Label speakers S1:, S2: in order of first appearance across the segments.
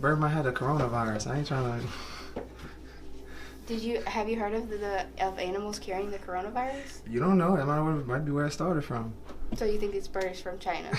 S1: Bird might have the coronavirus. I ain't trying to.
S2: Have you heard of of animals carrying the coronavirus?
S1: You don't know. That might be where it started from.
S2: So you think this bird is from China?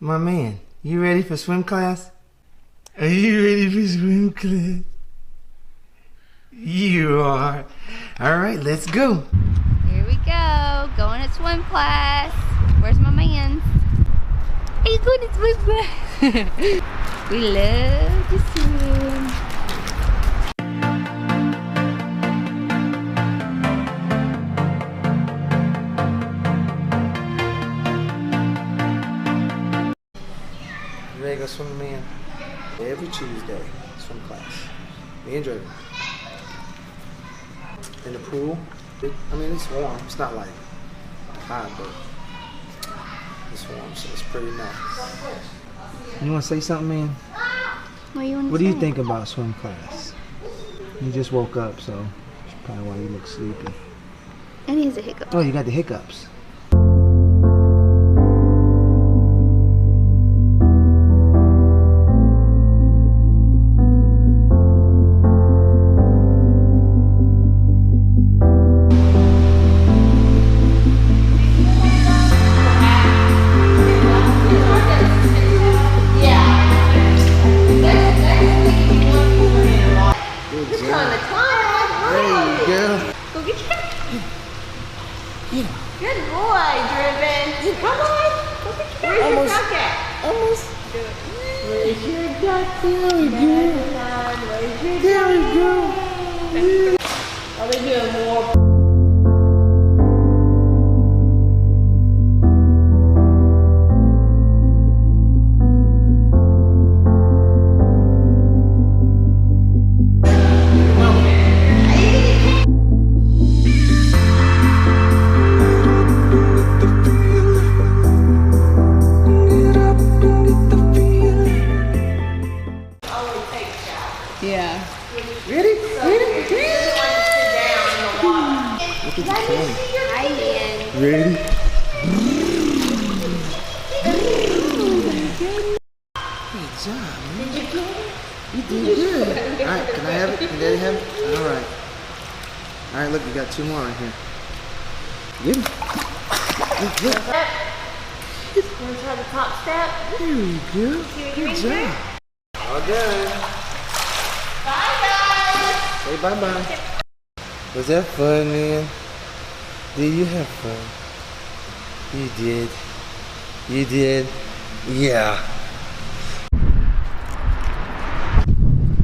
S1: My man, you ready for swim class? Are you ready for swim class? You are. All right, let's go.
S2: Here we go. Going to swim class. Where's my man? He's going to swim class. We love to swim.
S1: You ready to go swim, man? Every Tuesday, swim class. Me and Draven. In the pool. I mean, it's warm. It's not like hot, but it's warm, so it's pretty nice. You want to say something, man?
S2: What
S1: do you think about swim class? You just woke up, so that's probably why you look sleepy.
S2: And he has a hiccup.
S1: Oh, you got the hiccups.
S3: Good boy, Driven. Come on. Where's your duck at? Almost. Where's your duck? There we go. There we go. Are they doing more?
S2: Yeah.
S1: Ready?
S2: Hi, man.
S1: Ready? Good job, man. Did you get it? You did good. Alright, can I have it? Can Daddy have it? Alright. Alright, look, you got two more right here. Get it. Look.
S3: You want to try the top step?
S1: There we go. Good job. All done.
S3: Bye, guys.
S1: Say bye-bye. Was that fun, man? Did you have fun? You did. You did. Yeah.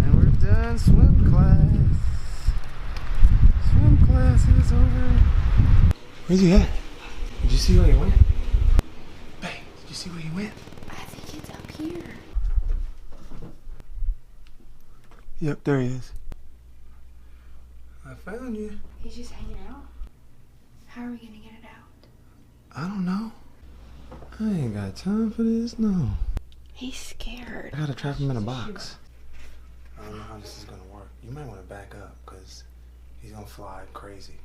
S1: And we're done swim class. Swim class is over. Where's he at? Did you see where he went? Bang, did you see where he went?
S2: I think it's up here.
S1: Yep, there he is. I found you.
S2: He's just hanging out. How are we gonna get it out?
S1: I don't know. I ain't got time for this, no.
S2: He's scared.
S1: I gotta trap him in a box. I don't know how this is gonna work. You might want to back up, because he's gonna fly crazy.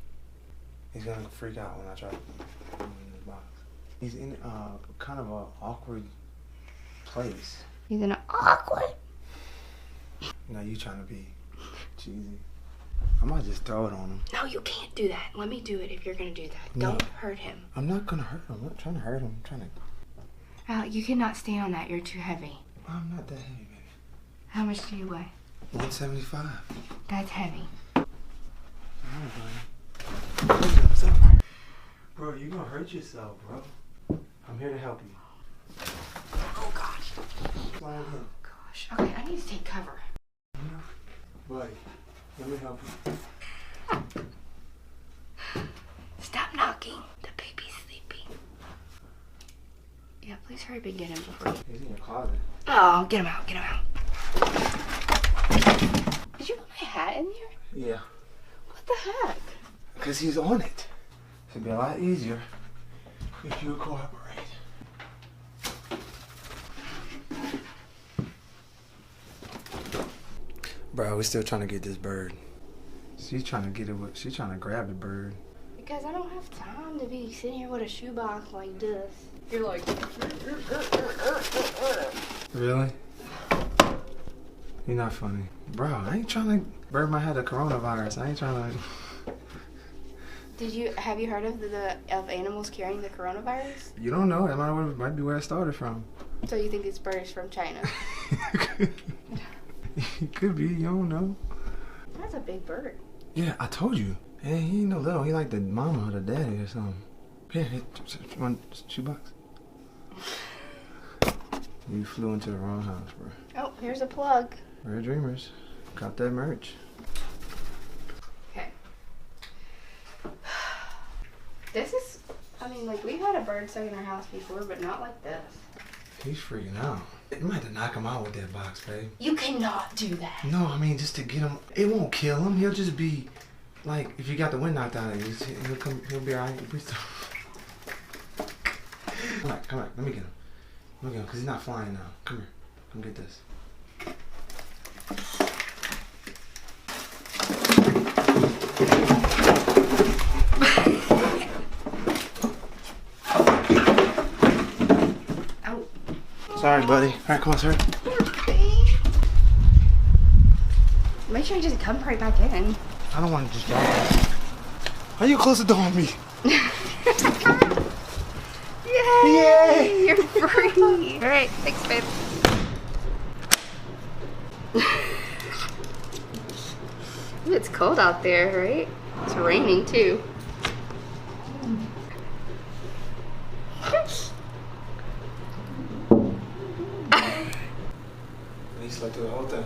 S1: He's gonna freak out when I trap him in this box. He's in kind of an awkward place.
S2: He's in an awkward.
S1: Now you trying to be cheesy. I might just throw it on him.
S2: No, you can't do that. Let me do it if you're gonna do that.
S1: No.
S2: Don't hurt him.
S1: I'm not gonna hurt him. I'm not trying to hurt him. I'm trying to...
S2: You cannot stand on that. You're too heavy.
S1: I'm not that heavy, baby.
S2: How much do you weigh?
S1: 175.
S2: That's heavy.
S1: Bro, you're gonna hurt yourself, bro. I'm here to help you.
S2: Oh gosh.
S1: Slide in.
S2: Oh gosh. Okay, I need to take cover.
S1: Buddy, let me help you.
S2: Stop knocking. The baby's sleeping. Yeah, please hurry up and get him before you...
S1: He's in your closet.
S2: Oh, get him out. Get him out. Did you put my hat in there?
S1: Yeah.
S2: What the heck?
S1: Because he's on it. It'd be a lot easier if you would cooperate. Bro, we're still trying to get this bird. She's trying to get it. She's trying to grab the bird.
S3: Because I don't have time to be sitting here with a shoebox like this. You're like...
S1: Really? You're not funny. Bro, I ain't trying to... Bird might have the coronavirus. I ain't trying to...
S3: Have you heard of animals carrying the coronavirus?
S1: You don't know. It might be where it started from.
S3: So you think this bird is from China?
S1: It could be. You don't know.
S3: That's a big bird.
S1: Yeah, I told you. Hey, he ain't no little. He like the mama or the daddy or something. Here, one shoebox. You flew into the wrong house, bro.
S3: Oh, here's a plug.
S1: We're dreamers. Got that merch.
S3: Okay. This is, I mean, like, we've had a bird stuck in our house before, but not like this.
S1: He's freaking out. You might have to knock him out with that box, babe.
S3: You cannot do that.
S1: No, I mean, just to get him. It won't kill him. He'll just be, like, if you got the wind knocked out of him, he'll be all right. Come on, let me get him. Because he's not flying now. Come here. Come get this.
S3: Ow.
S1: Sorry, buddy. All right, come on, sir.
S3: Make sure you just come right back in.
S1: I don't want to just drop it. Why you close the door on me?
S3: Yay! You're free. All right, thanks, babe. Ooh, it's cold out there, right? It's raining too.
S1: He slept through the whole thing.